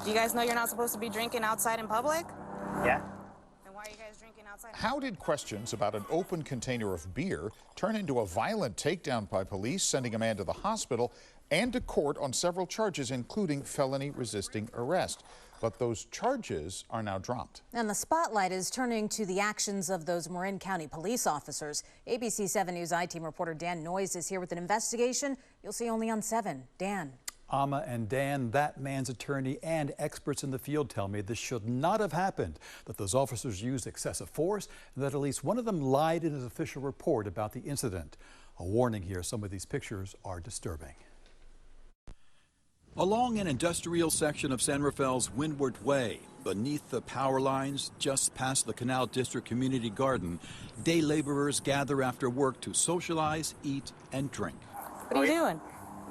Do you guys know you're not supposed to be drinking outside in public? Yeah. Then why are you guys drinking outside? How did questions about an open container of beer turn into a violent takedown by police, sending a man to the hospital and to court on several charges, including felony resisting arrest? But those charges are now dropped. And the spotlight is turning to the actions of those Marin County police officers. ABC 7 News I-Team reporter Dan Noyes is here with an investigation you'll see only on 7. Dan. Amma and Dan, that man's attorney and experts in the field tell me this should not have happened, that those officers used excessive force, and that at least one of them lied in his official report about the incident. A warning here, some of these pictures are disturbing. Along an industrial section of San Rafael's Windward Way, beneath the power lines just past the Canal District Community Garden, day laborers gather after work to socialize, eat, and drink. What are you doing?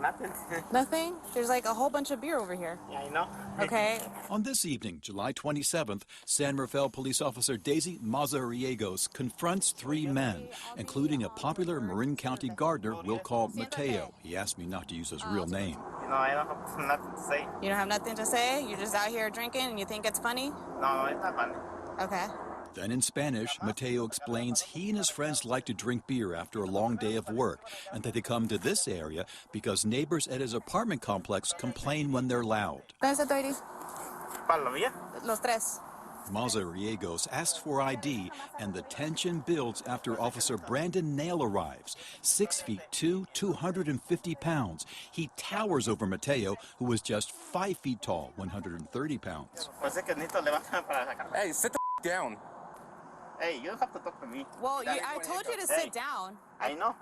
Nothing. Nothing? There's like a whole bunch of beer over here. Yeah, I know. Okay. On this evening, July 27th, San Rafael police officer Daisy Mazariegos confronts 3 men, including a popular Marin County gardener we'll call Mateo. He asked me not to use his real name. You know, I don't have nothing to say. You don't have nothing to say? You're just out here drinking and you think it's funny? No, it's not funny. Okay. Then in Spanish, Mateo explains he and his friends like to drink beer after a long day of work, and that they come to this area because neighbors at his apartment complex complain when they're loud. ¿Dónde está tu ID? ¿Para la mía? Los tres. Mazariegos asks for ID, and the tension builds after Officer Brandon Nail arrives. 6'2", 250 pounds. He towers over Mateo, who is just 5 feet tall, 130 pounds. Hey, sit the down. Hey, you don't have to talk to me. Well, I told you to sit down. I know.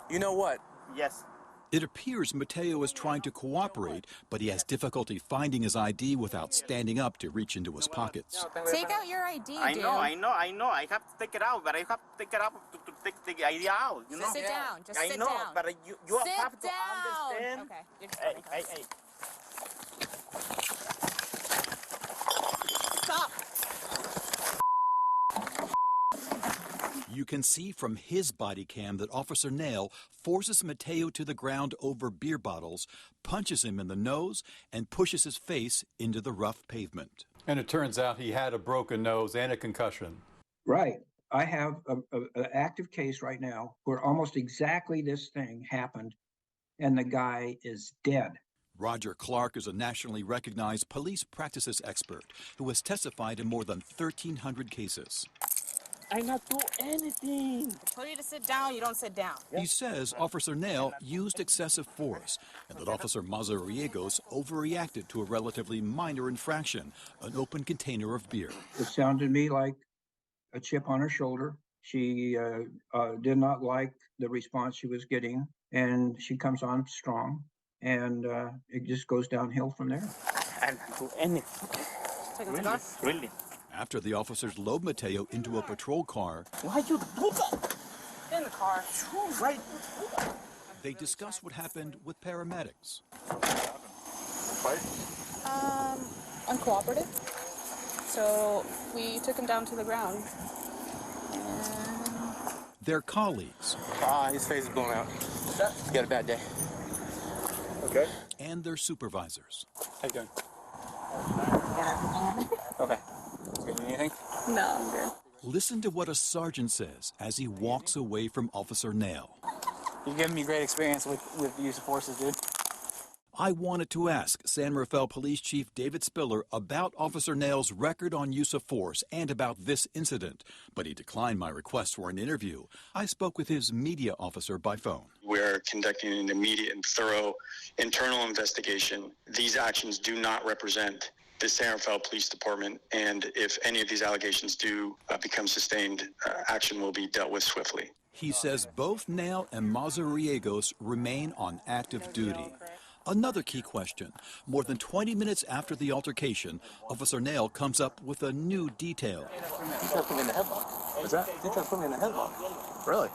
You know what? Yes. It appears Mateo is trying to cooperate, but he has difficulty finding his ID without standing up to reach into his pockets. Take out your ID, I dude. know. I have to take it out, but I have to take it out to take the ID out. You know? Sit down. Just sit I know, down. but you Sit have to down. understand. Okay. You're just Hey. Stop. You can see from his body cam that Officer Nail forces Mateo to the ground over beer bottles, punches him in the nose, and pushes his face into the rough pavement. And it turns out he had a broken nose and a concussion. Right. I have an active case right now where almost exactly this thing happened, and the guy is dead. Roger Clark is a nationally recognized police practices expert who has testified in more than 1,300 cases. I not do anything. I told you to sit down. You don't sit down. He says Officer Nail used excessive force and that Officer Mazariegos overreacted to a relatively minor infraction, an open container of beer. It sounded to me like a chip on her shoulder. She did not like the response she was getting, and she comes on strong, and it just goes downhill from there. I not do anything. Take a cigar? Really. After the officers load Mateo into a patrol car, Why you do that? In the car. Right. they discuss what happened with paramedics. Uncooperative. So we took him down to the ground. Their colleagues. His face is blown out. He had a bad day. Okay. And their supervisors. How you doing? Okay. You need anything? No, I'm good. Listen to what a sergeant says as he walks away from Officer Nail. You're giving me great experience with the use of forces, dude. I wanted to ask San Rafael Police Chief David Spiller about Officer Nail's record on use of force and about this incident, but he declined my request for an interview. I spoke with his media officer by phone. We're conducting an immediate and thorough internal investigation. These actions do not represent the San Rafael Police Department, and if any of these allegations do become sustained, action will be dealt with swiftly. He says both Nail and Mazariegos remain on active duty. Another key question. More than 20 minutes after the altercation, Officer Nail comes up with a new detail. He tried to put me in the headlock. What's that? He tried to put me in the headlock. Really?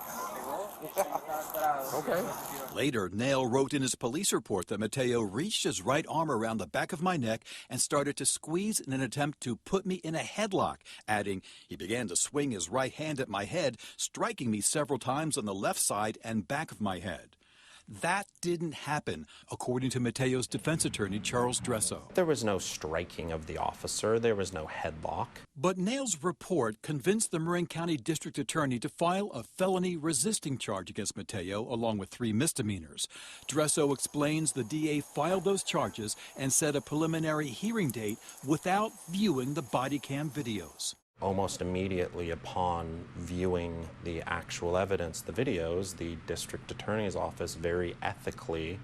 Okay. Later, Nail wrote in his police report that Mateo reached his right arm around the back of my neck and started to squeeze in an attempt to put me in a headlock, adding, he began to swing his right hand at my head, striking me several times on the left side and back of my head. That didn't happen, according to Mateo's defense attorney, Charles Dresso. There was no striking of the officer. There was no headlock. But Nail's report convinced the Marin County District Attorney to file a felony resisting charge against Mateo, along with 3 misdemeanors. Dresso explains the DA filed those charges and set a preliminary hearing date without viewing the body cam videos. Almost immediately upon viewing the actual evidence, the videos, the district attorney's office very ethically,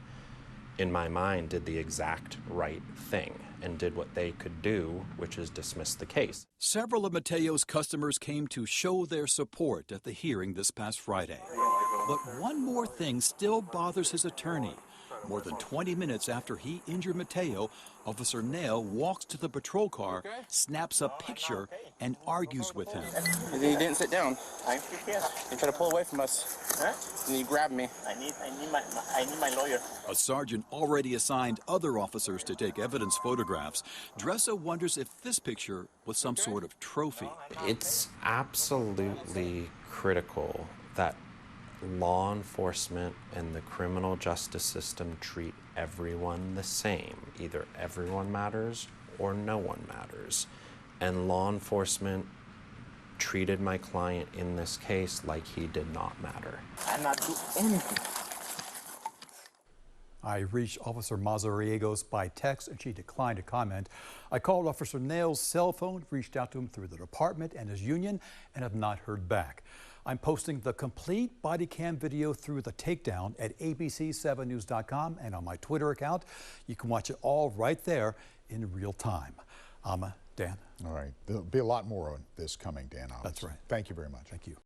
in my mind, did the exact right thing and did what they could do, which is dismiss the case. Several of Mateo's customers came to show their support at the hearing this past Friday. But one more thing still bothers his attorney. More than 20 minutes after he injured Mateo, Officer Nail walks to the patrol car, snaps a picture, and argues with him. He didn't sit down. He tried to pull away from us. And he grabbed me. I need my lawyer. A sergeant already assigned other officers to take evidence photographs. Dresso wonders if this picture was some sort of trophy. It's absolutely critical that law enforcement and the criminal justice system treat everyone the same. Either everyone matters or no one matters. And law enforcement treated my client in this case like he did not matter. I'm not doing anything. I reached Officer Mazariegos by text, and she declined to comment. I called Officer Nail's cell phone, reached out to him through the department and his union, and have not heard back. I'm posting the complete body cam video through the takedown at abc7news.com and on my Twitter account. You can watch it all right there in real time. Dan. All right. There'll be a lot more on this coming, Dan. That's right. Thank you very much. Thank you.